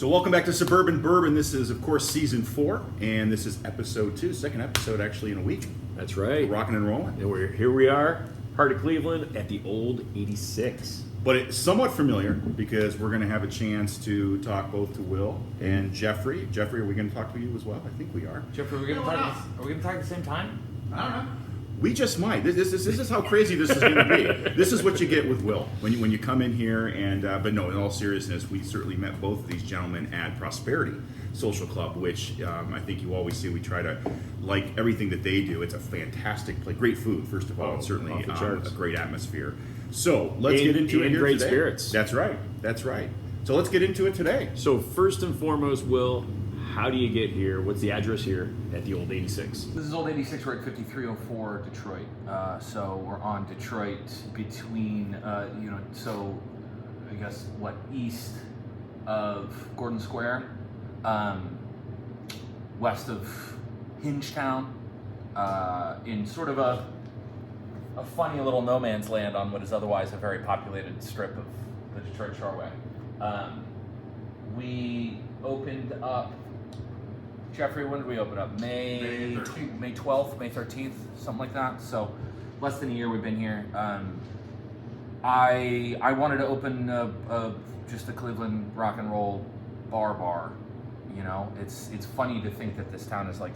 So welcome back to Suburban Bourbon. This is, of course, season 4, and this is episode 2, second episode actually in a week. That's right. Rocking and rolling. And here we are, heart of Cleveland, at the old 86. But it's somewhat familiar because we're going to have a chance to talk both to Will and Jeffrey. Jeffrey, are we going to talk to you as well? I think we are. Jeffrey, are we going to talk at the same time? I don't know. We just might. This is how crazy this is going to be. This is what you get with Will when you come in here. And but no, in all seriousness, we certainly met both of these gentlemen at Prosperity Social Club, which I think you always see. We try to like everything that they do. It's a fantastic place, great food first of all, and certainly a great atmosphere. So let's get into it here great today. Spirits. That's right. That's right. So let's get into it today. So first and foremost, Will, how do you get here? What's the address here at the old 86? This is Old 86. We're at 5304 Detroit. So we're on Detroit between, so I guess east of Gordon Square, west of Hingetown, in sort of a funny little no man's land on what is otherwise a very populated strip of the Detroit Shoreway. We opened up. Jeffrey, when did we open up? May 12th, May 13th, something like that. So less than a year we've been here. I wanted to open just a Cleveland rock and roll bar. You know, it's funny to think that this town is like,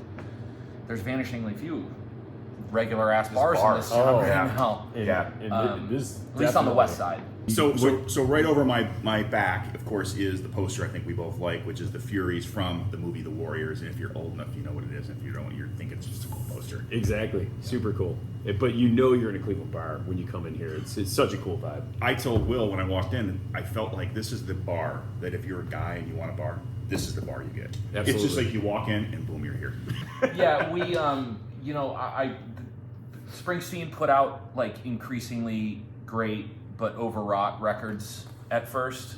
there's vanishingly few regular ass bars in this town right now. At least on the west side. So right over my back, of course, is the poster I think we both like, which is the Furies from the movie The Warriors. And if you're old enough, you know what it is. And if you don't, you're thinking it's just a cool poster. Exactly. Super cool. But you know you're in a Cleveland bar when you come in here. It's such a cool vibe. I told Will when I walked in, I felt like this is the bar that if you're a guy and you want a bar, this is the bar you get. Absolutely. It's just like you walk in and boom, you're here. Yeah, we, Springsteen put out like increasingly great but overwrought records at first.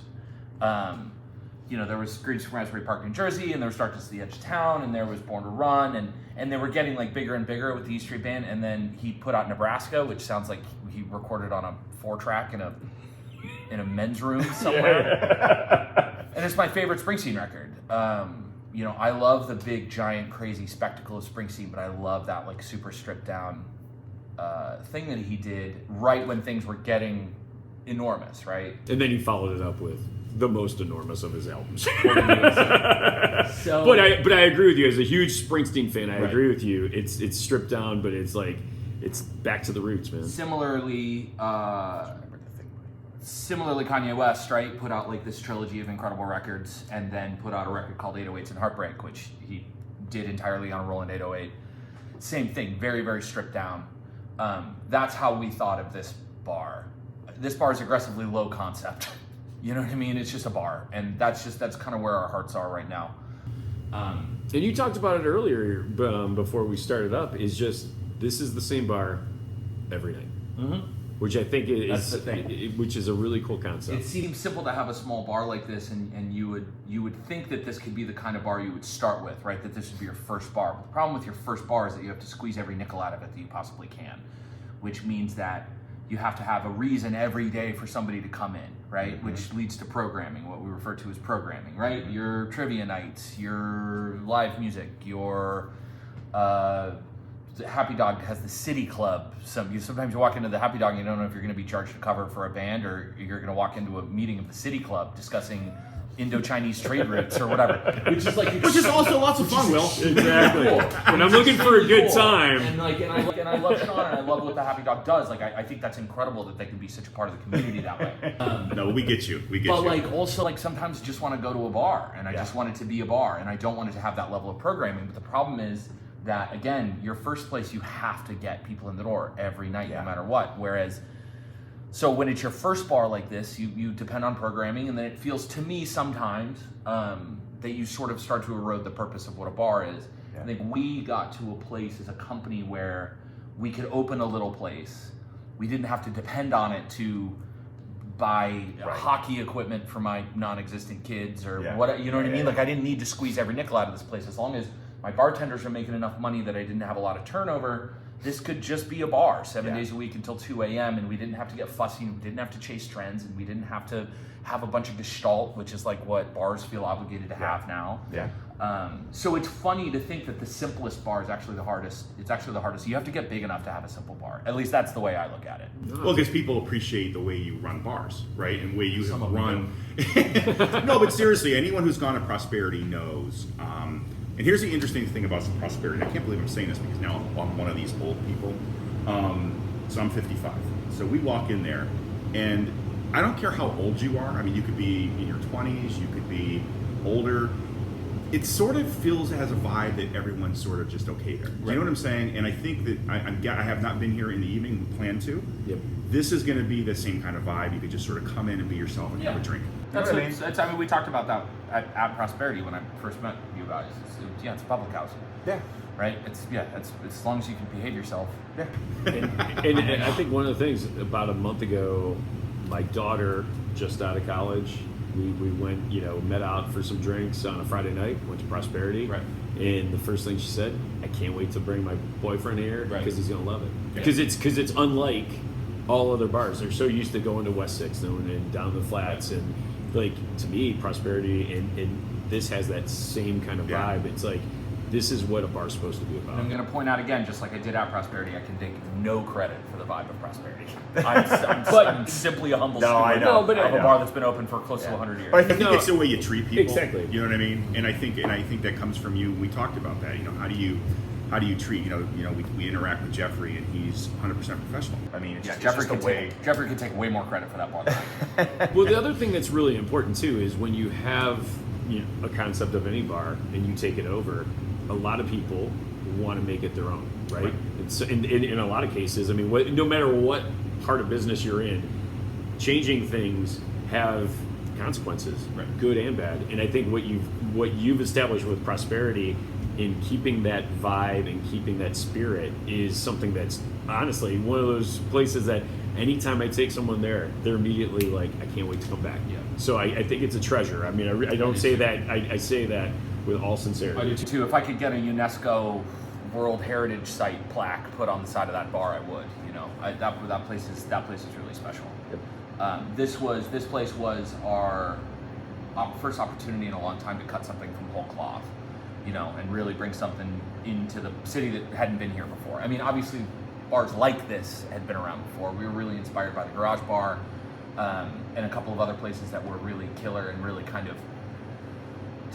There was Greetings from Raspberry Park, New Jersey, and there was Darkness at the Edge of Town, and there was Born to Run, and they were getting like bigger and bigger with the E Street Band, and then he put out Nebraska, which sounds like he recorded on a 4-track in a men's room somewhere. And it's my favorite Springsteen record. I love the big, giant, crazy spectacle of Springsteen, but I love that like super stripped down thing that he did right when things were getting enormous, right? And then he followed it up with the most enormous of his albums. So, but I agree with you. As a huge Springsteen fan, I Right. agree with you. It's stripped down, but it's like it's back to the roots, man. Similarly, Kanye West, right, put out like this trilogy of incredible records, and then put out a record called 808s and Heartbreak, which he did entirely on a Roland 808. Same thing, very, very stripped down. That's how we thought of this bar. This bar is aggressively low concept. You know what I mean? It's just a bar, and that's kind of where our hearts are right now. And you talked about it earlier before we started up. Is just this is the same bar every night, which I think That's the thing. which is a really cool concept. It seems simple to have a small bar like this, and you would think that this could be the kind of bar you would start with, right? That this would be your first bar. But the problem with your first bar is that you have to squeeze every nickel out of it that you possibly can, which means that you have to have a reason every day for somebody to come in, right? Mm-hmm. Which leads to programming, what we refer to as programming, right? Mm-hmm. Your trivia nights, your live music, your Happy Dog has the City Club. Sometimes you walk into the Happy Dog and you don't know if you're going to be charged to cover for a band or you're going to walk into a meeting of the City Club discussing Indo-Chinese trade routes or whatever. Which is also lots of fun, Will. Exactly. Cool. When I'm looking for a good cool. time. And I love Sean and I love what the Happy Dog does. Like I think that's incredible that they can be such a part of the community that way. No, we get you. But also sometimes just want to go to a bar and I just want it to be a bar and I don't want it to have that level of programming. But the problem is that, again, your first place, you have to get people in the door every night, no matter what. Whereas, so when it's your first bar like this, you depend on programming, and then it feels to me sometimes that you sort of start to erode the purpose of what a bar is. Yeah. I think we got to a place as a company where we could open a little place. We didn't have to depend on it to buy hockey equipment for my non-existent kids or what, you know what I mean? Like I didn't need to squeeze every nickel out of this place as long as my bartenders are making enough money that I didn't have a lot of turnover this could just be a bar 7 Yeah. days a week until 2 a.m. and we didn't have to get fussy, and we didn't have to chase trends, and we didn't have to have a bunch of gestalt, which is like what bars feel obligated to have now. Yeah. So it's funny to think that the simplest bar is actually the hardest. It's actually the hardest. You have to get big enough to have a simple bar. At least that's the way I look at it. Well, because people appreciate the way you run bars, right? And the way you Some have of them run. No, but seriously, anyone who's gone to Prosperity knows. And here's the interesting thing about Prosperity. I can't believe I'm saying this because now I'm one of these old people. So I'm 55. So we walk in there, and I don't care how old you are. I mean, you could be in your 20s, you could be older. It sort of feels, has a vibe that everyone's sort of just okay there. You know what I'm saying? And I think that I have not been here in the evening, plan to. Yep. This is going to be the same kind of vibe. You could just sort of come in and be yourself and have a drink. That's I mean, we talked about that at Prosperity when I first met you guys. It's a public house. Yeah. Right? It's as long as you can behave yourself. Yeah. And I think one of the things about a month ago, my daughter, just out of college, we went, met out for some drinks on a Friday night, went to Prosperity. Right. And the first thing she said, I can't wait to bring my boyfriend here because he's going to love it. Yeah. Because it's unlike all other bars. They're so used to going to West 6th and down the flats. And like, to me, Prosperity and this has that same kind of vibe. It's like, this is what a bar's supposed to be about. And I'm going to point out again, just like I did at Prosperity, I can take no credit for the vibe of Prosperity. I'm simply a humble steward I know, of a bar that's been open for close to 100 years. But I think it's the way you treat people. Exactly. You know what I mean? And I think that comes from you. We talked about that. How do you treat? We interact with Jeffrey, and he's 100% professional. I mean, it's Jeffrey just a way. Jeffrey can take way more credit for that bar than I can. Well, the other thing that's really important too is when you have a concept of any bar and you take it over, a lot of people want to make it their own, right? And so in a lot of cases, I mean, no matter what part of business you're in, changing things have consequences, good and bad. And I think what you've established with Prosperity in keeping that vibe and keeping that spirit is something that's honestly one of those places that anytime I take someone there, they're immediately like, I can't wait to come back. Yeah. So I think it's a treasure. I mean, I don't say that. I say that with all sincerity. I do too. If I could get a UNESCO World Heritage Site plaque put on the side of that bar, I would. That place is really special. Yep. This place was our first opportunity in a long time to cut something from whole cloth, and really bring something into the city that hadn't been here before. I mean, obviously, bars like this had been around before. We were really inspired by the Garage Bar and a couple of other places that were really killer and really kind of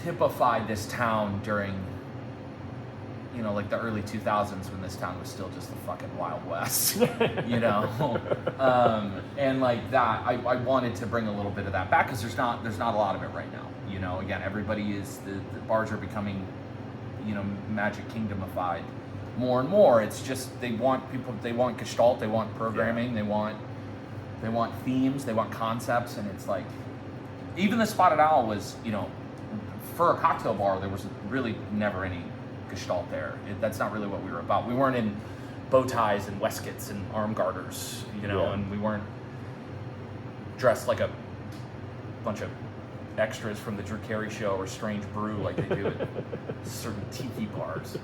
typified this town during, like the early 2000s when this town was still just the fucking Wild West, and like that, I wanted to bring a little bit of that back because there's not a lot of it right now. Again, everybody is the bars are becoming, Magic Kingdomified more and more. It's just they want gestalt, they want programming, they want themes, they want concepts, and it's like even the Spotted Owl was, for a cocktail bar, there was really never any gestalt there. That's not really what we were about. We weren't in bow ties and waistcoats and arm garters, and we weren't dressed like a bunch of extras from the Drew Carey Show or Strange Brew like they do at certain tiki bars.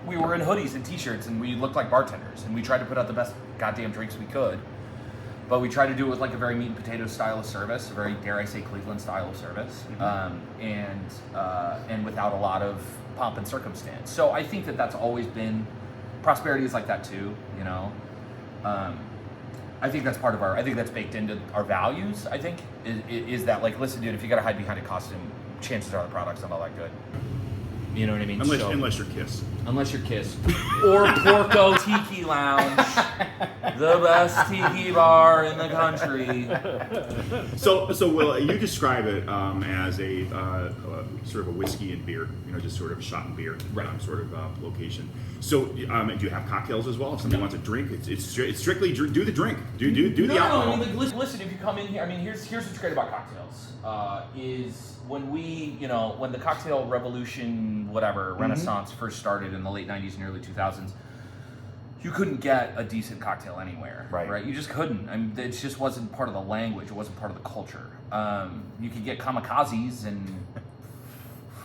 We were in hoodies and t-shirts, and we looked like bartenders, and we tried to put out the best goddamn drinks we could. But we tried to do it with like a very meat and potatoes style of service, a very, dare I say, Cleveland style of service, and without a lot of pomp and circumstance. So I think that's always been, Prosperity is like that too, I think that's part of I think that's baked into our values, I think, is that like, listen, dude, if you gotta hide behind a costume, chances are the product's not all that good. You know what I mean? Unless you're Kiss. Unless you're Kiss. Or Porco Tiki Lounge, the best tiki bar in the country. So Will, you describe it as a sort of a whiskey and beer, just sort of a shot and beer sort of location. So do you have cocktails as well? If somebody wants a drink, it's strictly do the drink, do the alcohol. No, I mean, like, listen, if you come in here, I mean, here's what's great about cocktails is when when the cocktail revolution, whatever, Renaissance first started in the late 90s and early 2000s, you couldn't get a decent cocktail anywhere, right? You just couldn't. I mean, it just wasn't part of the language. It wasn't part of the culture. You could get kamikazes and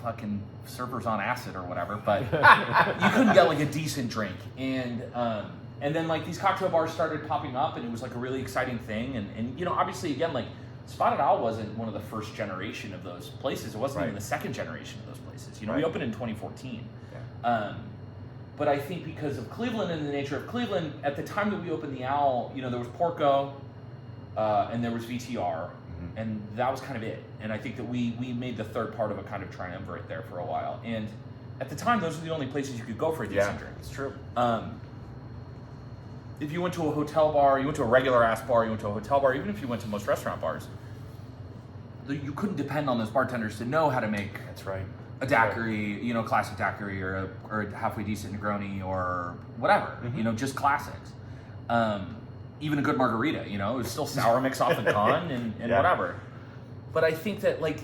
fucking surfers on acid or whatever, but you couldn't get like a decent drink. And then like these cocktail bars started popping up, and it was like a really exciting thing. And you know, obviously again, like Spotted Owl wasn't one of the first generation of those places. It wasn't even the second generation of those places. You know, we opened in 2014. Yeah. But I think because of Cleveland and the nature of Cleveland, at the time that we opened the Owl, you know, there was Porco, and there was VTR, and that was kind of it. And I think that we made the third part of a kind of triumvirate there for a while. And at the time, those were the only places you could go for a decent drink. It's true. If you went to a hotel bar, you went to a regular ass bar, you went to a hotel bar, even if you went to most restaurant bars, you couldn't depend on those bartenders to know how to make a daiquiri, you know, classic daiquiri, or a halfway decent Negroni, or whatever, you know, just classics. Even a good margarita, you know, it was still sour mix off and con and whatever. But I think that like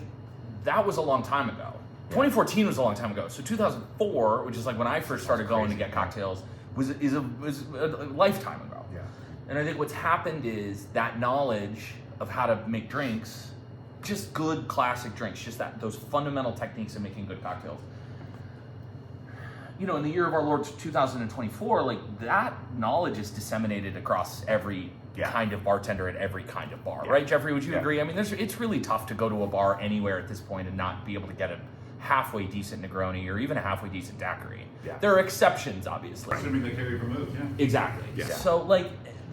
that was a long time ago. 2014 was a long time ago. So 2004, which is like when I first started going to get cocktails, was a lifetime ago. Yeah. And I think what's happened is that knowledge of how to make drinks, just good classic drinks, just those fundamental techniques of making good cocktails. You know, in the year of our Lord 2024, like that knowledge is disseminated across every kind of bartender at every kind of bar, right? Jeffrey, would you agree? I mean, it's really tough to go to a bar anywhere at this point and not be able to get a halfway decent Negroni or even a halfway decent daiquiri. Yeah. There are exceptions, obviously. Assuming they carry vermouth, Exactly. Yeah. So like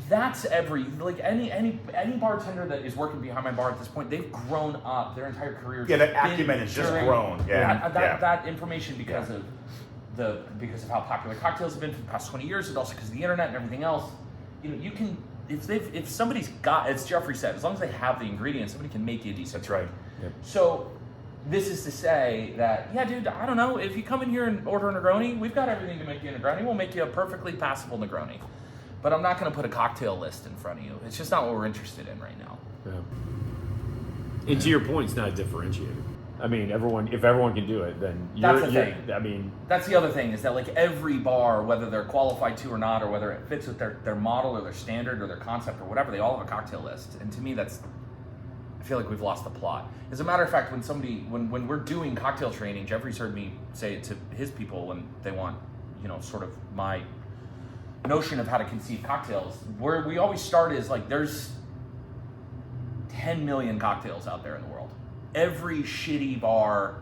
that's any bartender that is working behind my bar at this point, they've grown up their entire career. Yeah, that acumen has just grown. That information because of how popular cocktails have been for the past 20 years, and also because of the internet and everything else. You know, you can if somebody's got, as Jeffrey said, as long as they have the ingredients, somebody can make you a decent. That's right. Yep. So this is to say that, yeah, dude, I don't know, if you come in here and order a Negroni, we've got everything to make you a Negroni. We'll make you a perfectly passable Negroni. But I'm not going to put a cocktail list in front of you. It's just not what we're interested in right now. Yeah. And to your point, it's not a differentiator. I mean, if everyone can do it, then that's the thing. I mean, that's the other thing, is that like every bar, whether they're qualified to or not, or whether it fits with their model or their standard or their concept or whatever, they all have a cocktail list. And to me, I feel like we've lost the plot. As a matter of fact, when we're doing cocktail training, Jeffrey's heard me say it to his people when they want, you know, sort of my notion of how to conceive cocktails. Where we always start is like, there's 10 million cocktails out there in the world. Every shitty bar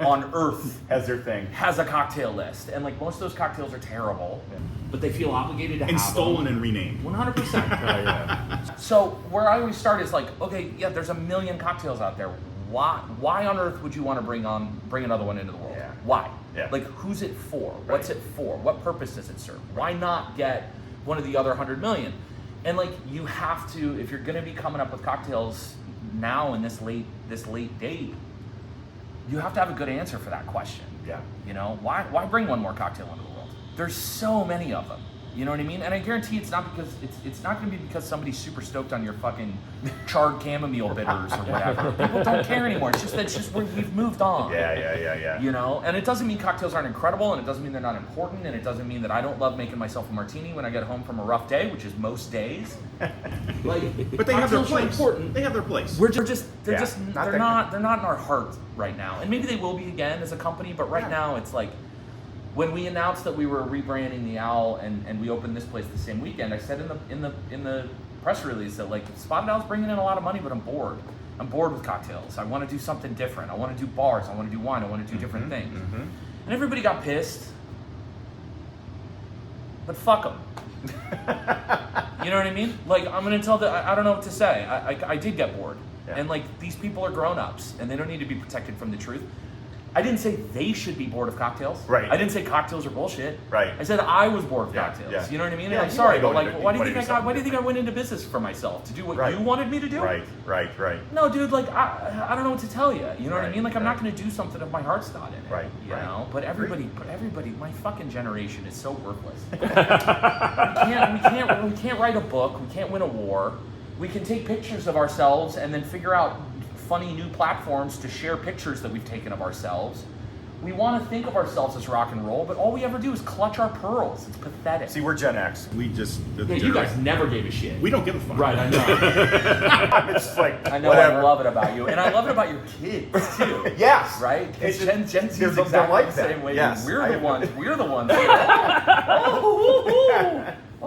on earth has their thing, has a cocktail list, and like most of those cocktails are terrible, but they feel obligated to have stolen them. and renamed. 100%. So where I always start is like, okay, yeah, there's a million cocktails out there. Why on earth would you want to bring another one into the world? Yeah. Why? Yeah. Like, who's it for? Right. What's it for? What purpose does it serve? Why not get one of the other 100 million? And like, you have to, if you're going to be coming up with cocktails now in this late date, you have to have a good answer for that question. Yeah. You know, why bring one more cocktail into the world? There's so many of them. You know what I mean? And I guarantee it's not because it's not going to be because somebody's super stoked on your fucking charred chamomile bitters or whatever. People don't care anymore. It's just we've moved on. Yeah. You know, and it doesn't mean cocktails aren't incredible, and it doesn't mean they're not important, and it doesn't mean that I don't love making myself a martini when I get home from a rough day, which is most days. Like, but they have their cocktails are place. important. They have their place. They're not in our heart right now, and maybe they will be again as a company. But right now, it's like, when we announced that we were rebranding the Owl and we opened this place the same weekend, I said in the press release that like, Spotted Owl's bringing in a lot of money, but I'm bored. I'm bored with cocktails. I want to do something different. I want to do bars. I want to do wine. I want to do different things. Mm-hmm. And everybody got pissed. But fuck them. You know what I mean? Like, I'm gonna tell I don't know what to say. I did get bored, and like, these people are grown-ups, and they don't need to be protected from the truth. I didn't say they should be bored of cocktails. Right. I didn't say cocktails are bullshit. Right. I said I was bored of Yeah, cocktails. yeah. You know what I mean? Yeah, And I'm you sorry, wanna but go like, into- why do you you think wanna do I went into business for myself? To do what Right. you wanted me to do? Right. No, dude. Like, I don't know what to tell you. You know what I Right, mean? Like, I'm right. not going to do something if my heart's not in it. Right, You right. know. But everybody, my fucking generation is so worthless. we can't write a book. We can't win a war. We can take pictures of ourselves and then figure out funny new platforms to share pictures that we've taken of ourselves. We want to think of ourselves as rock and roll, but all we ever do is clutch our pearls. It's pathetic. See, we're Gen X. We just you guys never gave a shit. we don't give a fuck. Right, I know. It's like, I know. whatever. I love it about you, and I love it about your kids too. Yes. Right? Because It's Gen Z is they're exactly like the that. same way. Yes, We're I the am. ones. We're the ones.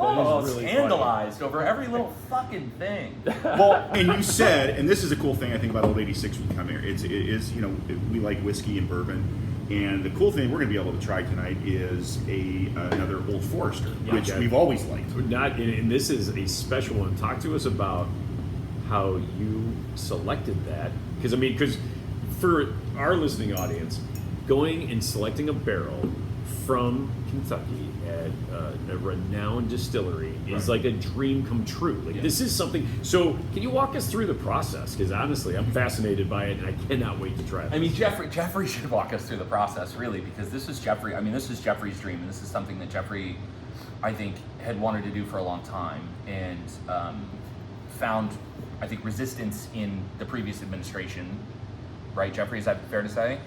Oh, is really scandalized over every little fucking thing. Well, and you said, and this is a cool thing I think about Old 86 when you come here. It is, you know, we like whiskey and bourbon, and the cool thing we're going to be able to try tonight is another Old Forester, which we've always liked. And this is a special one. Talk to us about how you selected that, because for our listening audience, going and selecting a barrel from Kentucky at a renowned distillery is like a dream come true. Like this is something. So can you walk us through the process? Because honestly, I'm fascinated by it, and I cannot wait to try it. I mean, Jeffrey should walk us through the process, really, because this is Jeffrey. I mean, this is Jeffrey's dream, and this is something that Jeffrey, I think, had wanted to do for a long time, and found, I think, resistance in the previous administration. Right, Jeffrey? Is that fair to say?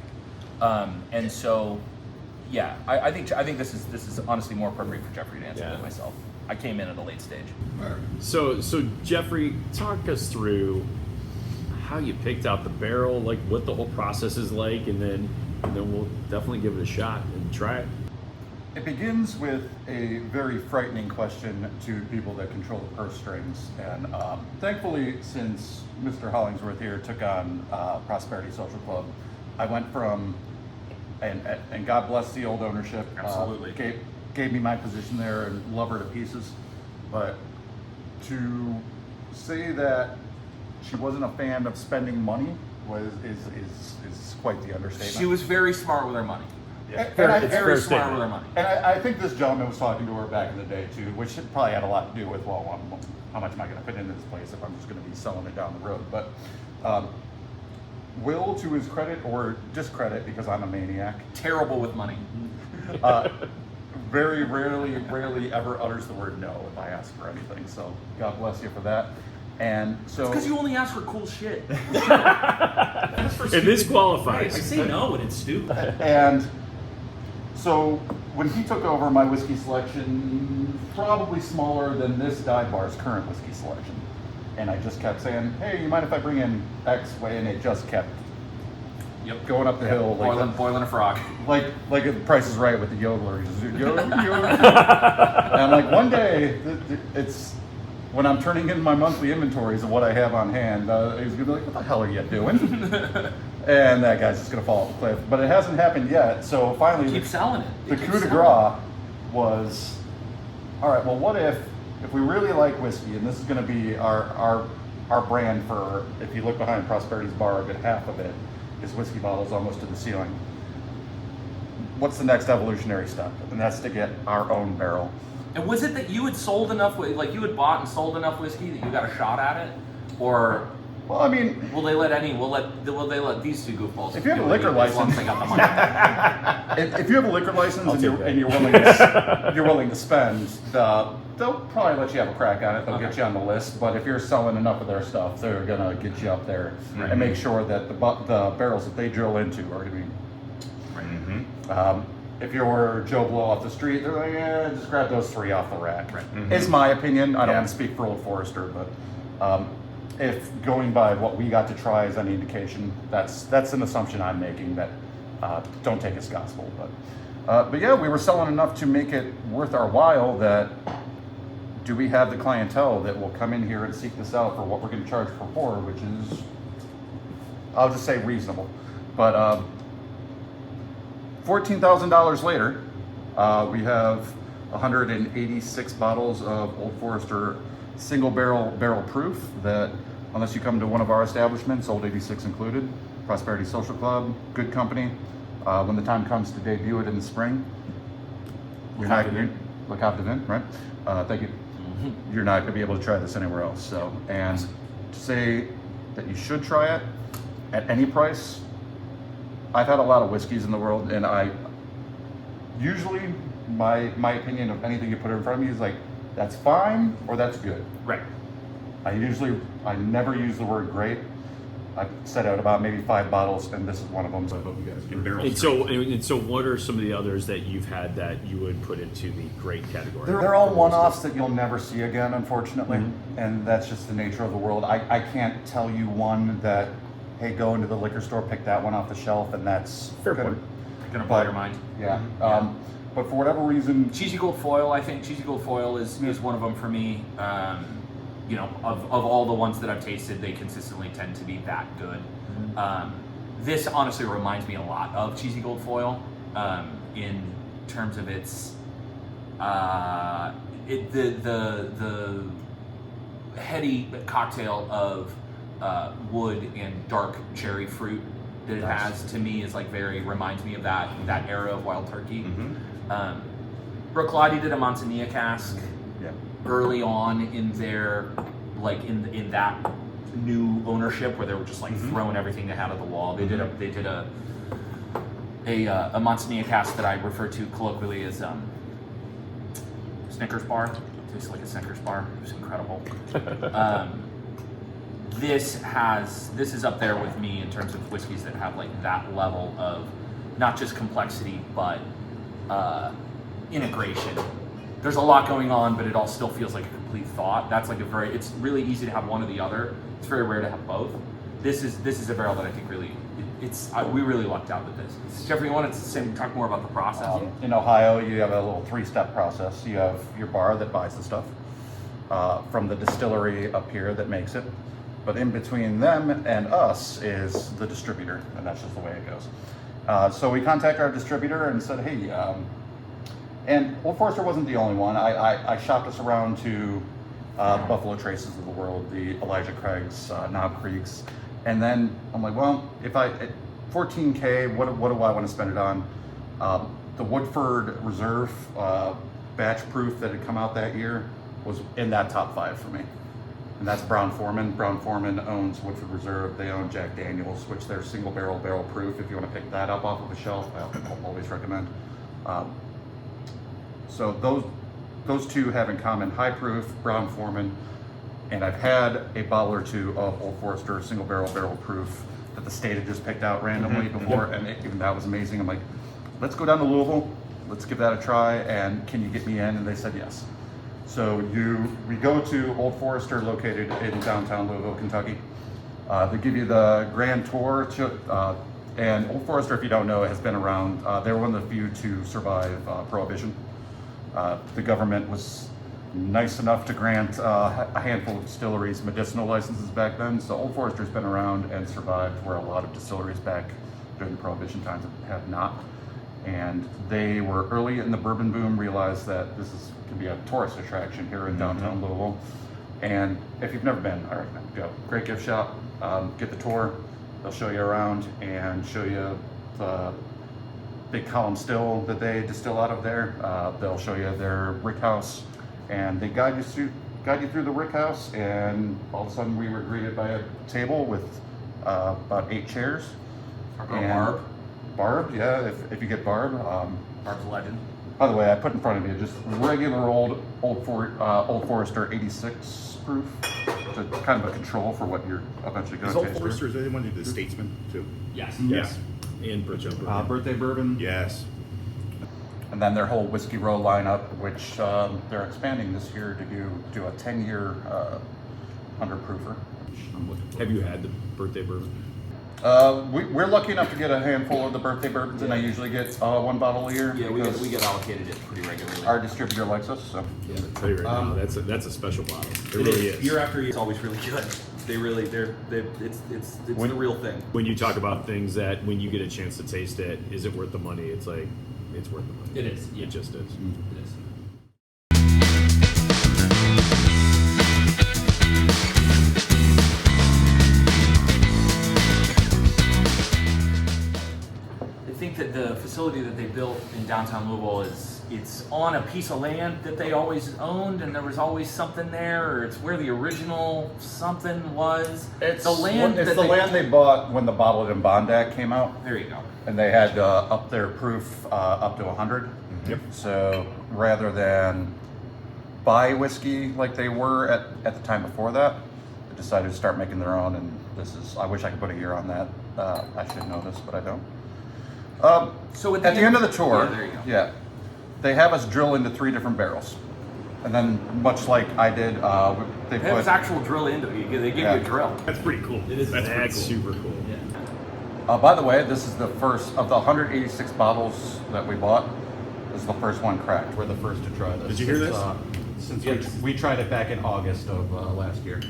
And so. Yeah, I think this is honestly more appropriate for Jeffrey to answer than myself. I came in at a late stage. So Jeffrey, talk us through how you picked out the barrel, like what the whole process is like, and then we'll definitely give it a shot and try it. It begins with a very frightening question to people that control the purse strings. And thankfully, since Mr. Hollingsworth here took on Prosperity Social Club, I went from, and God bless the old ownership. Absolutely. Gave me my position there and love her to pieces. But to say that she wasn't a fan of spending money is quite the understatement. She was very smart with her money. And Very fair smart statement. with her money. And I think this gentleman was talking to her back in the day too, which probably had a lot to do with, well, how much am I going to put into this place if I'm just going to be selling it down the road? But Will, to his credit or discredit, because I'm a maniac, Terrible with money. very rarely ever utters the word no if I ask for anything. So God bless you for that. And so Because you only ask for cool shit. And this I qualifies. say no and it's stupid. And so when he took over, my whiskey selection probably smaller than this dive bar's current whiskey selection. And I just kept saying, hey, you mind if I bring in X way? And it just kept going up the hill. Boiling a frog. Like the Price is Right with the yodeler. And I'm like, one day, it's when I'm turning in my monthly inventories of what I have on hand, he's gonna be like, what the hell are you doing? And that guy's just gonna fall off the cliff. But it hasn't happened yet. So finally, Keep selling it. the coup de grace was, all right, well, what if we really like whiskey, and this is going to be our brand for, if you look behind Prosperity's bar, a good half of it is whiskey bottles almost to the ceiling. What's the next evolutionary step? And that's to get our own barrel. And was it that you had sold enough, like you had bought and sold enough whiskey that you got a shot at it? Or Well, I mean, will they let these two goofballs? If you have a do it liquor as long as license- they got the money. if you have a liquor license I'll and take you're willing to spend, they'll probably let you have a crack on it. They'll get Okay. you on the list. But if you're selling enough of their stuff, they're gonna get you up there and make sure that the barrels that they drill into are gonna be. If you're Joe Blow off the street, they're like, just grab those 3 off the rack. Right. It's my opinion. I don't Yeah. want to speak for Old Forester, but if going by what we got to try is any indication, that's an assumption I'm making that don't take as gospel. But yeah, we were selling enough to make it worth our while. That do we have the clientele that will come in here and seek this out for what we're going to charge for pour, which is, I'll just say reasonable. But $14,000 later, we have 186 bottles of Old Forester single barrel proof that, unless you come to one of our establishments, Old 86 included, Prosperity Social Club, good company, when the time comes to debut it in the spring, Le Cave de Vin, right? Thank you. You're not going to be able to try this anywhere else. So, and to say that you should try it at any price, I've had a lot of whiskeys in the world, and I usually my opinion of anything you put in front of me is like, that's fine or that's good. Right. I never use the word great. I've set out about maybe 5 bottles, and this is one of them. So I hope you guys In can. barrels. And so, what are some of the others that you've had that you would put into the great category? They're all one-offs that you'll never see again, unfortunately, and that's just the nature of the world. I can't tell you one that, hey, go into the liquor store, pick that one off the shelf, and that's Fair gonna, point. Gonna blow your mind. Yeah. Yeah. But for whatever reason, Cheesy Gold Foil, I think Cheesy Gold Foil is one of them for me. You know, of all the ones that I've tasted, they consistently tend to be that good. This honestly reminds me a lot of Cheesy Gold Foil in terms of its the heady cocktail of wood and dark cherry fruit that it has, to me, is like reminds me of that era of Wild Turkey. Brooklotti did a Manzanilla cask yeah. early on in their, like in that new ownership where they were just like throwing everything they had at the wall. They did a Manzanilla cask that I refer to colloquially as Snickers bar. It tastes like a Snickers bar. It was incredible. This is up there with me in terms of whiskeys that have like that level of not just complexity but integration. There's a lot going on, but it all still feels like a complete thought. That's like it's really easy to have one or the other. It's very rare to have both. This is a barrel that I think really, we really lucked out with this. Jeffrey, you wanted to talk more about the process? In Ohio, you have a little 3-step process. You have your bar that buys the stuff from the distillery up here that makes it. But in between them and us is the distributor, and that's just the way it goes. So we contact our distributor and said, hey, and Old Forester wasn't the only one. I shopped us around to Buffalo Traces of the world, the Elijah Craigs, Knob Creeks, and then I'm like, well, if at 14K, what do I want to spend it on? The Woodford Reserve batch proof that had come out that year was in that top 5 for me. And that's Brown Forman. Brown Forman owns Woodford Reserve. They own Jack Daniels, which they're single barrel proof. If you want to pick that up off of a shelf, I'll always recommend. So those two have in common high proof, Brown Forman, and I've had a bottle or two of Old Forester single barrel proof that the state had just picked out randomly before, and even that was amazing. I'm like, let's go down to Louisville, let's give that a try, and can you get me in? And they said yes. So we go to Old Forester, located in downtown Louisville, Kentucky. They give you the grand tour, and Old Forester, if you don't know, has been around. They were one of the few to survive Prohibition. The government was nice enough to grant a handful of distilleries medicinal licenses back then. So Old Forester's been around and survived where a lot of distilleries back during the Prohibition times have not. And they were early in the bourbon boom, realized that can be a tourist attraction here in downtown Louisville. And if you've never been, I recommend go. Great gift shop, get the tour. They'll show you around and show you the big column still that they distill out of there. They'll show you their rick house, and they guide you through the rick house. And all of a sudden, we were greeted by a table with about 8 chairs. Barb. Barb, yeah. If you get Barb. Barb's a legend. By the way, I put in front of you just regular Old Forester 86 proof, to kind of a control for what you're eventually going Is to Old taste. Forester, is anyone do the Statesman too? Yes. Yes. And Bridget. Birthday bourbon. Yes. And then their whole whiskey row lineup, which they're expanding this year to do a 10-year 100-proofer. Have you had the birthday bourbon? We're lucky enough to get a handful of the birthday bourbons, and I usually get 1 bottle a year. Yeah, we because get allocated it pretty regularly. our distributor likes us. So. Yeah, I'll tell you right now, that's a special bottle. It really is. Year after year, it's always really good. It's the real thing. When you talk about things that when you get a chance to taste it, is it worth the money? It's like, it's worth the money. It is. Yeah. It just is. It is. I think that the facility that they built in downtown Louisville it's on a piece of land that they always owned, and there was always something there, or it's where the original something was. It's the land. It's that the land they bought when the bottled in Bond Act came out, There you go. and they had up their proof up to 100. Yep. So rather than buy whiskey like they were at the time before that, they decided to start making their own, and this is, I wish I could put a year on that. I should know this, but I don't. So At the end of the tour, yeah, there you go. yeah, they have us drill into 3 different barrels. And then, much like I did, they It was put, actual drill into it. They give Yeah. you a drill. That's pretty cool. It is That's pretty that's cool. super cool. by the way, this is the first of the 186 bottles that we bought. This is the first one cracked. We're the first to try this. Did you hear this? Since Yes, we tried it back in August of last year.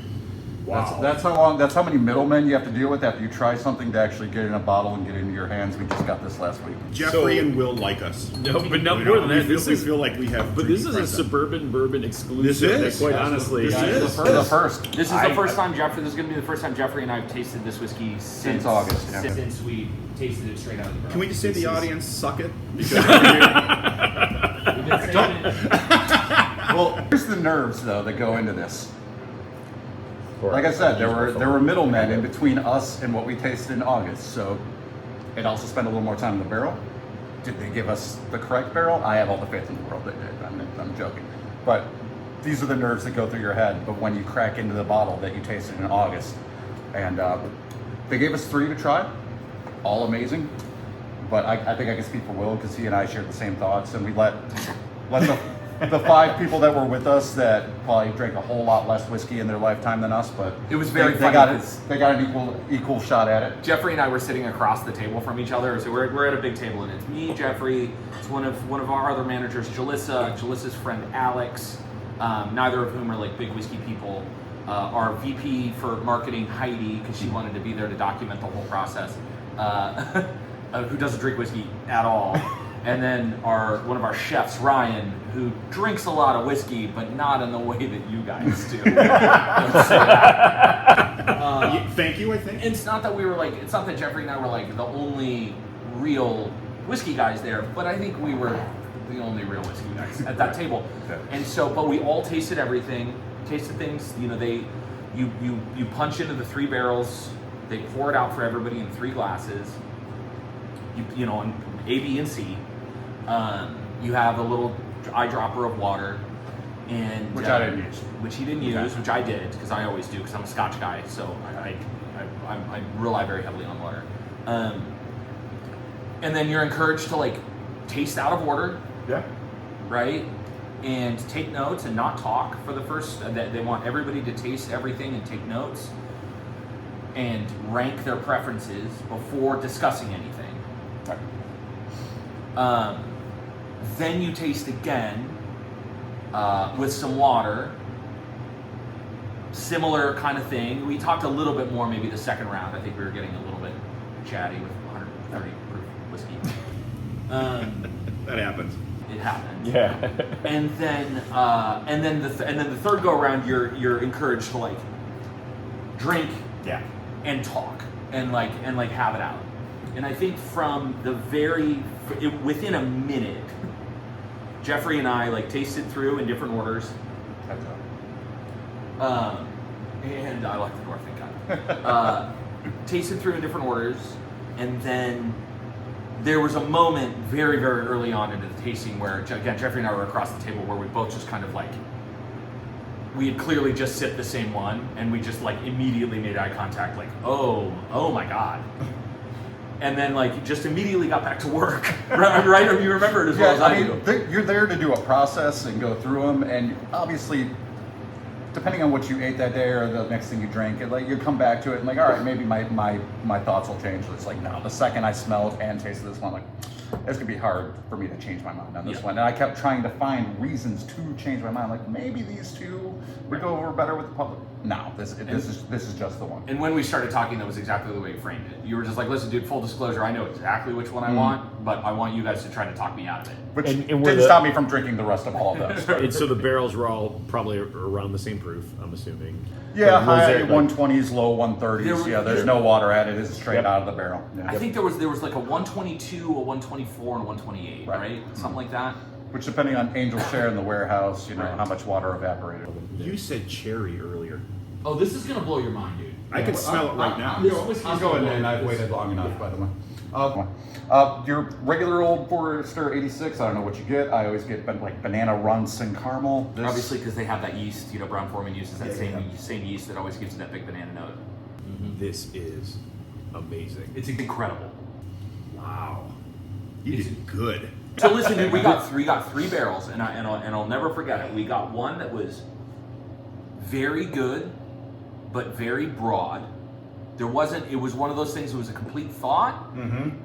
Wow. That's how long. That's how many middlemen you have to deal with after you try something to actually get in a bottle and get it into your hands. We just got this last week. Jeffrey So- and Will like us. No, but no You more know, than that. we This feel like we have. But this drinking is a friends. suburban bourbon exclusive. This is. That quite honestly, This Yeah, is. this is the first. This is I- the first time Jeffrey. This is going to be the first time Jeffrey and I have tasted this whiskey since August, yeah. Since we tasted it straight out of the barrel. Can we just say the audience suck it? Because We've been saying it. Well, here's the nerves though that go into this. Like I said, there were middlemen in between us and what we tasted in August, so it also spent a little more time in the barrel. Did they give us the correct barrel? I have all the faith in the world they did. I'm joking, but these are the nerves that go through your head. But when you crack into the bottle that you tasted in August, and they gave us 3 to try, all amazing. But I think I can speak for Will because he and I shared the same thoughts, and we let the 5 people that were with us that probably drank a whole lot less whiskey in their lifetime than us, but It was very they funny got it. 'cause- They got an equal shot at it. Jeffrey and I were sitting across the table from each other, so we're at a big table, and it's me, Jeffrey, it's one of our other managers, Jalissa's friend Alex, neither of whom are like big whiskey people. Our VP for marketing, Heidi, because she wanted to be there to document the whole process, who doesn't drink whiskey at all. And then one of our chefs, Ryan, who drinks a lot of whiskey, but not in the way that you guys do. Let's say that. thank you. I think. It's not that we were like, it's not that Jeffrey and I were like the only real whiskey guys there, but I think we were the only real whiskey guys at that table. And so, but we all tasted everything, tasted things. You know, you punch into the 3 barrels, they pour it out for everybody in 3 glasses. You know, on A, B, and C. You have a little eyedropper of water, and Which I didn't use. Which he didn't use, which I did because I always do because I'm a Scotch guy, so I rely very heavily on water. And then you're encouraged to like taste out of order, Yeah. right? And take notes and not talk for the first. They want everybody to taste everything and take notes and rank their preferences before discussing anything. Then you taste again with some water. Similar kind of thing. We talked a little bit more maybe the second round. I think we were getting a little bit chatty with 130 proof whiskey. That happens. It happened. Yeah. And then the third go around, you're encouraged to like drink Yeah. and talk and like have it out. And I think from the within a minute, Jeffrey and I like tasted through in different orders. And I like the door, thank God. Tasted through in different orders, and then there was a moment very, very early on into the tasting where, again, Jeffrey and I were across the table where we both just kind of like, we had clearly just sipped the same one, and we just like immediately made eye contact, like, oh my God. And then like just immediately got back to work, right? Or you remember it as well as I do. You're there to do a process and go through them, and obviously, depending on what you ate that day or the next thing you drank, it like you come back to it and like, all right, maybe my thoughts will change. It's like, no, the second I smelled and tasted this one, like, it's gonna be hard for me to change my mind on this one. And I kept trying to find reasons to change my mind. Like maybe these 2 would go over better with the public. No, this is just the one. And when we started talking, that was exactly the way you framed it. You were just like, listen, dude, full disclosure, I know exactly which one I want, but I want you guys to try to talk me out of it. Which and didn't were the- stop me from drinking the rest of all of those. And so the barrels were all probably around the same proof, I'm assuming. Yeah, But was high there, like- 120s, low 130s. Yeah, there's no water added. It's straight out of the barrel. Yeah. I think there was like a 122, a 124, and a 128, right? Something like that. Which, depending on Angel share in the warehouse, you know, Right. how much water evaporated. You said cherry earlier. Oh, this is gonna blow your mind, dude. I can smell it right now. I'm going in. I've waited long enough, by the way. Your regular Old Forester 86, I don't know what you get. I always get like banana runts and caramel. This, Obviously, because they have that yeast. You know, Brown Forman uses that same yeast that always gives you that big banana note. This is amazing. It's incredible. Wow. You did good. So listen, dude, we got three barrels, and I'll never forget it. We got one that was very good, but very broad. It was one of those things. It was a complete thought,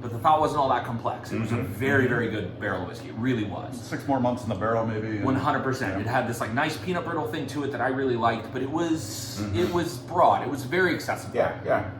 but the thought wasn't all that complex. It was a very, very good barrel of whiskey. It really was. 6 more months in the barrel, maybe. 100%. It had this like nice peanut brittle thing to it that I really liked, but it was broad. It was very accessible. Yeah.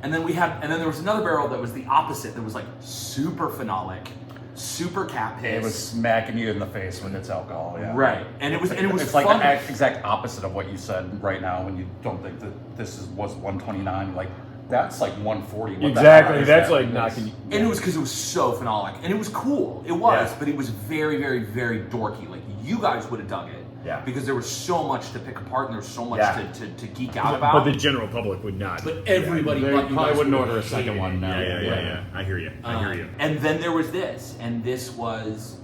And then there was another barrel that was the opposite. That was like super phenolic, super cat piss. It was smacking you in the face with its alcohol. Yeah. right, and it was It's fun. like the exact opposite of what you said right now when you don't think that was 129. Like, that's like 140. What the Exactly. hell is That's that? like knocking. And it was because it was so phenolic, and it was cool. It was, Yeah. but it was very, very, very dorky. Like you guys would have dug it, Yeah. because there was so much to pick apart, and there was so much Yeah. to geek out about. But the general public would not. But everybody, They but you probably guys wouldn't would order a have second hated one it. now. Yeah. I hear you. And then there was this, and this was,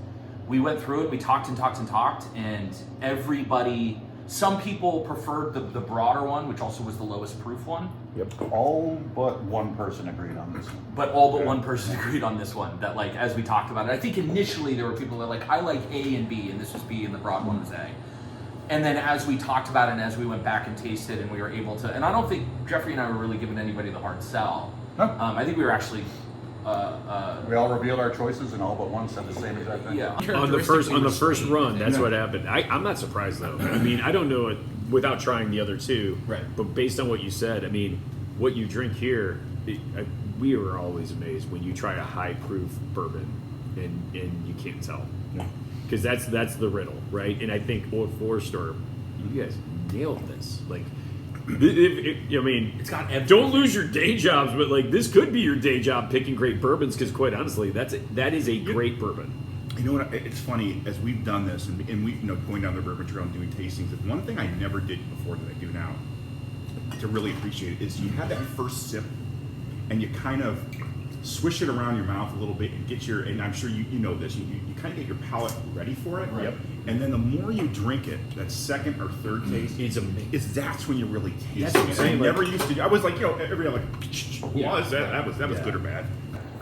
we went through it, we talked, and everybody, some people preferred the broader one, which also was the lowest proof one, All but one person agreed on this one. but all but one person agreed on this one, that like, as we talked about it, I think initially there were people that like, I like A and B, and this was B, and the broad one was A. And then as we talked about it, and as we went back and tasted, and we were able to, and I don't think Jeffrey and I were really giving anybody the hard sell. No. I think we were actually, We all revealed our choices, and all but one said the same exact thing. yeah. on the first run, that's what happened. I'm not surprised though. I mean, I don't know it without trying the other two. Right. But based on what you said, I mean, what you drink here, we are always amazed when you try a high proof bourbon and you can't tell. Because that's the riddle, right? And I think Old Forester, you guys nailed this. Like, I mean, It's got don't lose your day jobs, but like this could be your day job picking great bourbons. Because quite honestly, that is a great bourbon. You know what? It's funny, as we've done this, and we, going down the bourbon trail and doing tastings. One thing I never did before that I do now, to really appreciate it, is you have that first sip, and you kind of swish it around your mouth a little bit and get and I'm sure you know this, you kind of get your palate ready for it. Right. Yep. And then the more you drink it, that second or third taste, It's amazing. that's when you really taste That's what I'm it. saying, I like- never used to. I was like, every like, was that was Yeah. good or bad?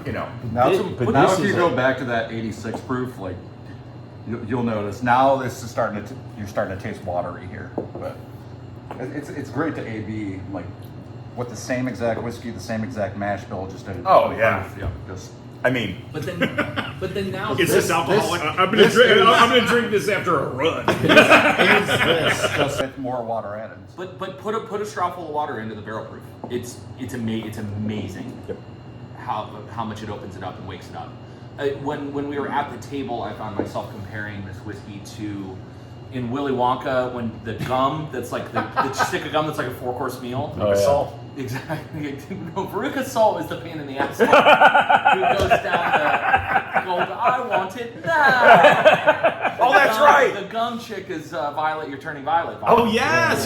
You know. Now, But now this if you is go like- back to that 86 proof, like you'll notice now this is you're starting to taste watery here. But it's great to AB like with the same exact whiskey, the same exact mash bill, just a Oh, yeah. just I mean, But then now Is this alcoholic? I'm gonna drink this after a run. just with more water added. But put a straw full of water into the barrel proof. It's amazing. Yep. How much it opens it up and wakes it up. When we were at the table, I found myself comparing this whiskey to in Willy Wonka when the gum that's like the stick of gum that's like a 4-course meal. Oh, yeah. Salt. Exactly. No, Veruca Salt is the pain in the ass. Who goes down the gold? I want it now. Oh, that's The gum- right. The gum chick is Violet. You're turning violet. Oh yes.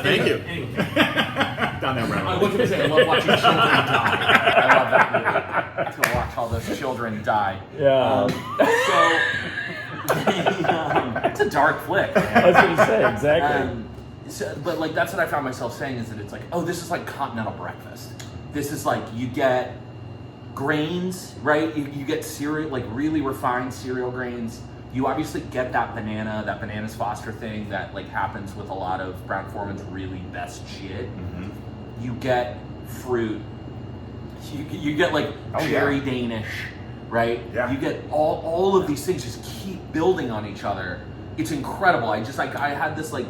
Thank you. Anyway. Down that rabbit I hole. was going to say, I love watching children die. I love that movie. To watch all those children die. Yeah. It's a dark flick. Man. I was gonna say exactly. But like that's what I found myself saying is that it's like, oh, this is like continental breakfast. This is like you get grains, right? You get cereal, like really refined cereal grains. You obviously get that Bananas Foster thing that like happens with a lot of Brown Forman's really best shit. Mm-hmm. You get fruit. You get like cherry Danish, right? Yeah. You get all of these things just keep building on each other. It's incredible. I had this like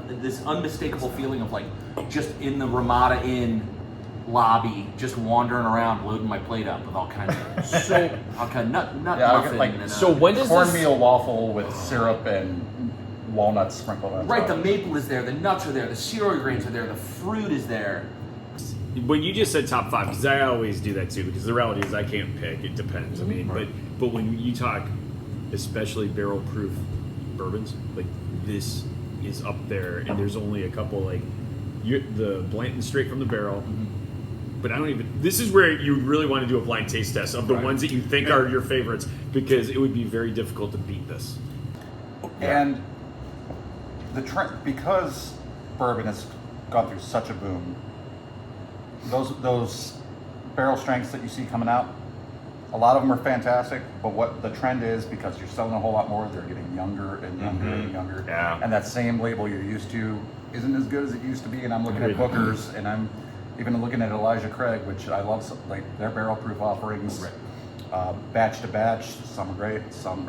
this unmistakable feeling of like just in the Ramada Inn lobby, just wandering around, loading my plate up with all kinds of all kind of nut muffin. like and, So when does cornmeal waffle with syrup and walnuts sprinkled on right, top. the maple is there, the nuts are there, the cereal grains are there, the fruit is there. When you just said top 5, because I always do that too, because the reality is I can't pick. It depends. I mean, but when you talk, especially barrel proof bourbons, like this is up there, and there's only a couple like the Blanton straight from the barrel. But I don't even. This is where you really want to do a blind taste test of the ones that you think are your favorites, because it would be very difficult to beat this. And the trend, because bourbon has gone through such a boom. Those barrel strengths that you see coming out, a lot of them are fantastic, but what the trend is, because you're selling a whole lot more, they're getting younger and younger and younger. Yeah. And that same label you're used to isn't as good as it used to be. And I'm looking at Booker's, and I'm even looking at Elijah Craig, which I love, like their barrel proof offerings, batch to batch. Some are great, some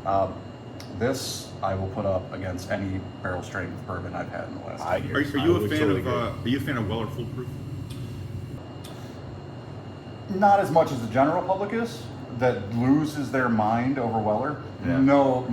are. This I will put up against any barrel strength bourbon I've had in the last 10 years. Are you a fan of? Are you a fan of Weller Full Proof? Not as much as the general public is, that loses their mind over Weller. Yeah. No,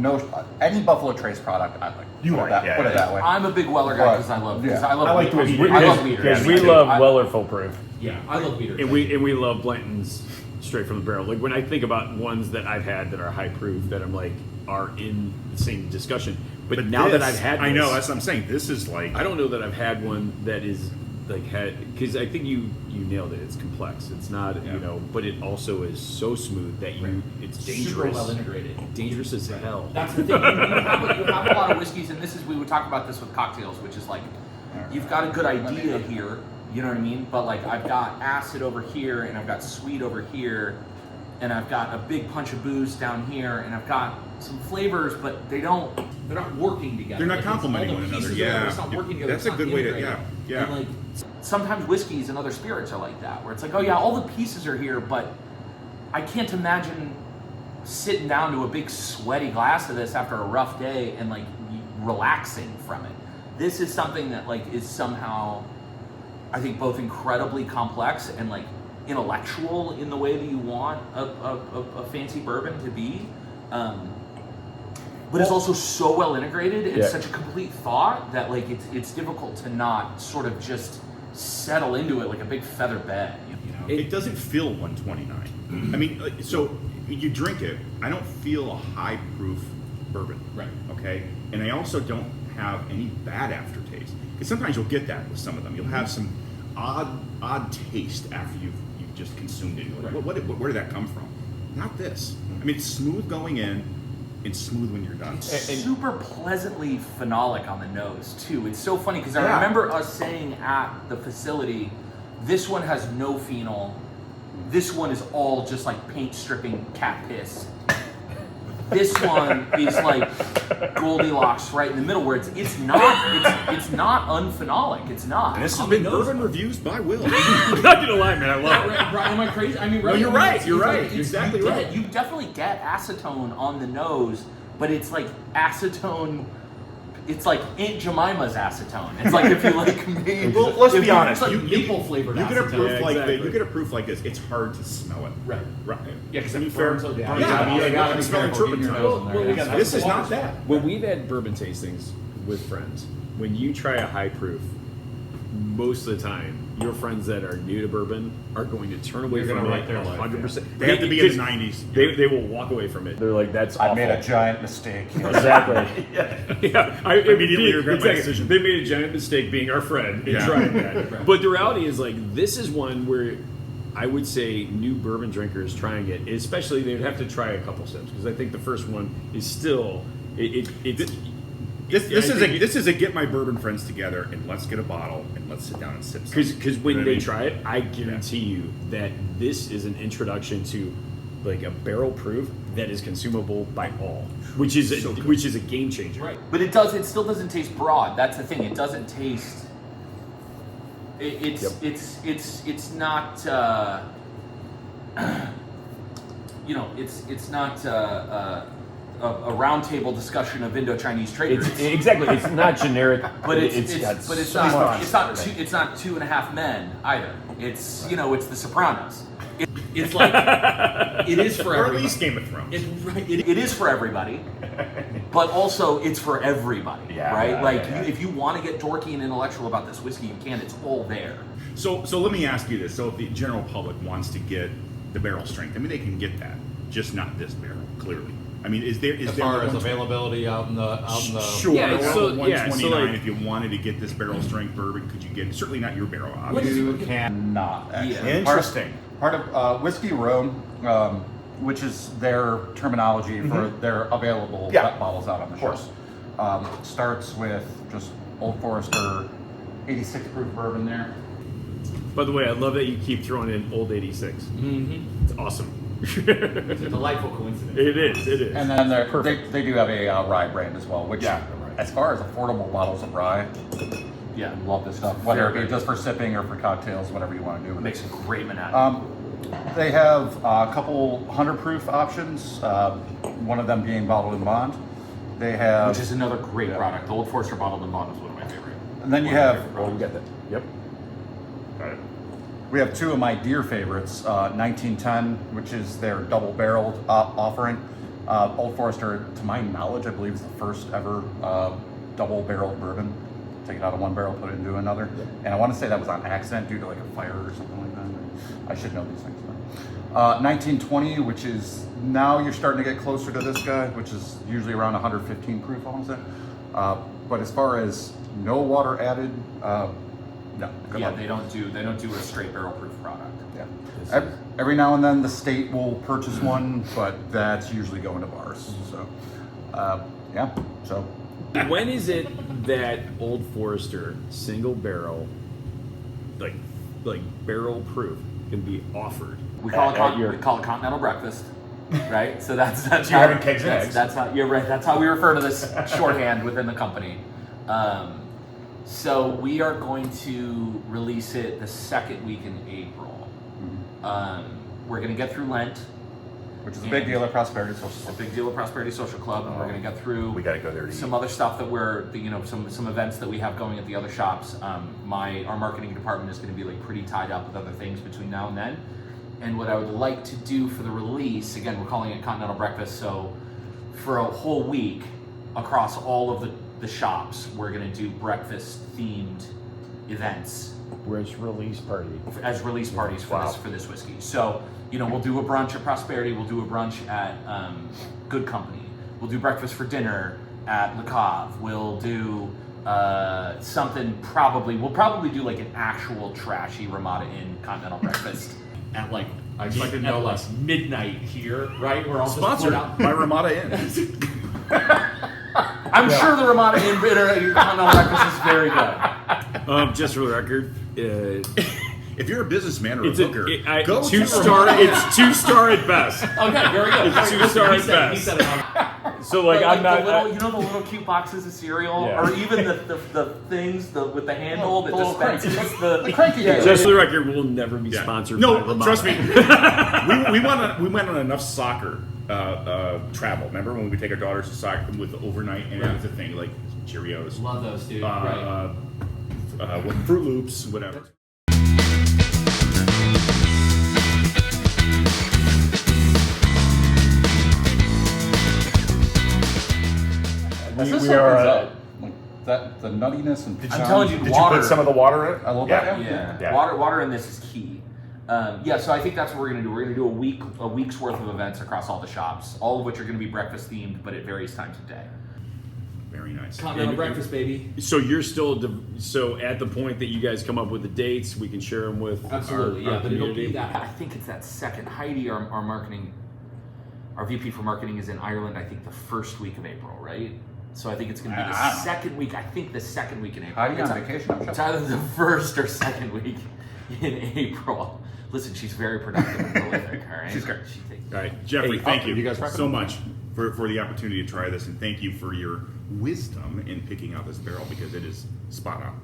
any Buffalo Trace product I like. You put like, it that, yeah, put it yeah. that way. I'm a big Weller guy because I love. Yeah. I love. I like the way you- I love leaders. Because Yeah, we me love I- Weller Full Proof. Yeah, I love leaders. And we love Blanton's straight from the barrel. Like when I think about ones that I've had that are high proof, that I'm like are in the same discussion. But now that I've had, I know this, that's what I'm saying. This is like I don't know that I've had one that is like had, because I think you nailed it. It's complex. It's not but it also is so smooth that it's dangerous. Super well integrated. Dangerous as hell. That's the thing. You have a lot of whiskeys, and we would talk about this with cocktails, which is like, you've got a good idea here, you know what I mean? But like, I've got acid over here, and I've got sweet over here, and I've got a big punch of booze down here, and I've got some flavors, but they're not working together. they're not Like, complementing all the one another. pieces Yeah, it's not working together. that's it's a not good way to. integrated. Yeah. And like, sometimes whiskeys and other spirits are like that, where it's like, oh yeah, all the pieces are here, but I can't imagine sitting down to a big sweaty glass of this after a rough day and like relaxing from it. This is something that like is somehow, I think, both incredibly complex and like intellectual in the way that you want a fancy bourbon to be. But it's also so well integrated. It's such a complete thought that like it's difficult to not sort of just settle into it like a big feather bed. You know? It doesn't feel 129. I mean, so you drink it. I don't feel a high proof bourbon. Right. Okay. And I also don't have any bad aftertaste. Because sometimes you'll get that with some of them. You'll have some odd taste after you've just consumed it. You're like, where did that come from? Not this. I mean, it's smooth going in. It's smooth when you're done. It's super pleasantly phenolic on the nose too. It's so funny because I remember us saying at the facility, this one has no phenol. This one is all just like paint stripping cat piss. This one is like Goldilocks right in the middle, where it's not unphenolic. It's not. And this has been Bourbon Reviews by Will. I'm not gonna lie, man. I love it. Am I crazy? I mean, No, you're right. You're right. It's- Exactly you right. get- You definitely get acetone on the nose, but it's like acetone. It's like Aunt Jemima's acetone. It's like if you like made. Well, let's be honest. It's like maple flavored You get a acetone. proof Yeah, like exactly. this. You get a proof like this. It's hard to smell it. Right. Right. Yeah, because I mean, it burns so down. Yeah, I mean, you gotta I'm be smelling careful getting your turpentine. nose in there. Well, This is not that. When we've had bourbon tastings with friends, when you try a high proof, most of the time, your friends that are new to bourbon are going to turn away You're from gonna it write their life, 100%. They have to be in the 90s. They will walk away from it. They're like, that's I awful. made a giant mistake. Exactly. yeah, I Immediately regret my decision. They made a giant mistake being our friend and Yeah. trying that. But the reality is, like, this is one where I would say new bourbon drinkers trying it, especially they'd have to try a couple sips, because I think the first one is still This is a get my bourbon friends together and let's get a bottle and let's sit down and sip. because You know when what I they mean? try it, I guarantee you that this is an introduction to like a barrel proof that is consumable by all, which is a game changer. Right. But it still doesn't taste broad. That's the thing. It doesn't taste. It's not. It's not a roundtable discussion of Indo-Chinese trade routes. Exactly. It's not generic, But it's not 2.5 Men either. It's it's The Sopranos. It's like it is for Or at everybody. least Game of Thrones. It is for everybody, but also it's for everybody, Yeah, right? yeah, Like yeah. if you want to get dorky and intellectual about this whiskey, you can. It's all there. So let me ask you this: so if the general public wants to get the barrel strength, I mean, they can get that, just not this barrel. Clearly, I mean, is there As far as availability out in the Sure. Yeah, around so- 129. like- if you wanted to get this barrel strength bourbon, could you get it? Certainly not your barrel, You obviously. cannot actually. Yeah. Interesting. Part of Whiskey Row, which is their terminology for their available Yeah. bottles out on the Of course. shelf, starts with just Old Forester 86 proof bourbon there. By the way, I love that you keep throwing in Old 86. Mm-hmm. It's awesome. It's a delightful coincidence. It is. And then they do have a rye brand as well, which, Yeah. as far as affordable bottles of rye, Yeah. love this stuff. Whether it be just for sipping or for cocktails, whatever you want to do with it. Makes a great Manhattan. They have a couple 100 proof options, one of them being bottled in bond. They have, Which is another great product. The Old Forester bottled in bond is one of my favorite. and then you have, Oh, you got that. Yep. Got it. we have two of my dear favorites, 1910, which is their double barreled offering. Old Forester, to my knowledge, I believe is the first ever double barreled bourbon. Take it out of one barrel, put it into another. And I want to say that was on accident due to like a fire or something like that. I should know these things. 1920, which is now you're starting to get closer to this guy, which is usually around 115 proof, I want to say. But as far as no water added, no. Good Yeah, luck. they don't do a straight barrel proof product. Yeah. Every now and then the state will purchase one, but that's usually going to bars. So, yeah. So, When is it that Old Forester single barrel, like barrel proof, can be offered? We call at your- it continental breakfast, right? So that's Having cakes and eggs. That's how you're right. That's how we refer to this shorthand within the company. So we are going to release it the second week in April. We're going to get through Lent. which is a big deal at Prosperity Social It's a Club. big deal at Prosperity Social Club, and we're going to get through. We got to go there to some eat. other stuff that some events that we have going at the other shops. Our marketing department is going to be like pretty tied up with other things between now and then. And what I would like to do for the release, again, we're calling it Continental Breakfast. So for a whole week across all of the shops, we're going to do breakfast themed events Where's release party? as release parties for this whiskey. So, we'll do a brunch at Prosperity. We'll do a brunch at Good Company. We'll do breakfast for dinner at Le Cave. We'll do something we'll probably do like an actual trashy Ramada Inn continental breakfast At like, I expected to know like midnight here, right? We're all Sponsored just put by Ramada Inn. I'm sure the Ramada Inn continental breakfast is very good. Just for the record, If you're a businessman or a it's booker, go to 2-star. It's 2-star at best. Okay, very good. It's 2-star He at said- He best. said it on. So like I'm not. the little cute boxes of cereal, Yeah. or even the things with the handle that The little dispenses cranky- the the cranky yeah, deal. Just for the record, we'll never be Yeah. sponsored. No, by Ramada. trust me. we went on enough soccer travel. Remember when we take our daughters to soccer with the overnight, and it was a thing like Cheerios, Love those, dude. Right. Fruit Loops, whatever. This we opens are, up. Like that, the nuttiness and I'm telling you, Did water. you put some of the water in it? A little bit, Yeah. Yeah. Water in this is key. So I think that's what we're gonna do. We're gonna do a week's worth of events across all the shops, all of which are gonna be breakfast themed, but at various times of day. Very nice. Continental breakfast, baby. So you're still so at the point that you guys come up with the dates, we can share them with Absolutely, our yeah. But it'll community. be that. I think it's that second. Heidi, our marketing, our VP for marketing, is in Ireland. I think the first week of April, right? So I think it's gonna be the second week. I think the second week in April. Heidi on vacation, I'm It's sure. either the first or second week in April. Listen, she's very productive and prolific. All right, She's great. She takes. All right, Jeffrey, Hey, thank you, you guys so much for the opportunity to try this, and thank you for your wisdom in picking out this barrel because it is spot on.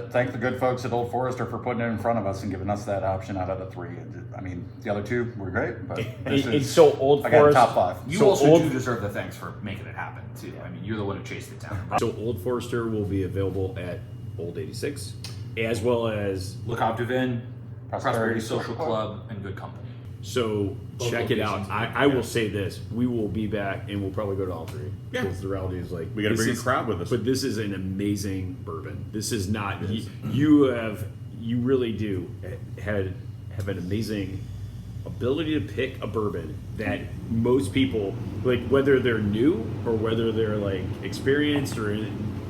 Thank the good folks at Old Forester for putting it in front of us and giving us that option out of the three. I mean, the other two were great, but this It's is, so Old again, Forest. top five. You So also Old- do deserve the thanks for making it happen too. I mean, you're the one who chased it down. So Old Forester will be available at Old 86, as well as Le Cave du Vin, Prosperity Prosperity Social Social Club, and Good Company. so Both check it out. locations. I will say this: we will be back, and we'll probably go to all three. Yeah. Because the reality is like We got to this bring a is- crowd with us. But this is an amazing bourbon. This is not you really do have an amazing ability to pick a bourbon that most people like, whether they're new or whether they're like experienced or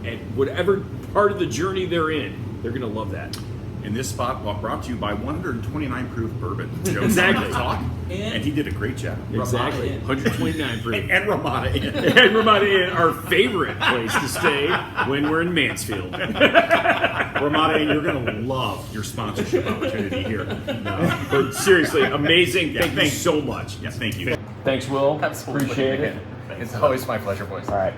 at whatever part of the journey they're in, they're gonna love that. And this spot brought to you by 129 proof bourbon. Joe Exactly. Talk, and he did a great job. Exactly, Inn. 129 proof. And Ramada Inn. And Ramada Inn, our favorite place to stay when we're in Mansfield. Ramada, and you're going to love your sponsorship opportunity here. No. But seriously, amazing. Yeah, Thank you thanks. so much. Yeah, thank you. Thanks, Will. Absolutely. Appreciate it. It's always my pleasure, boys. All right.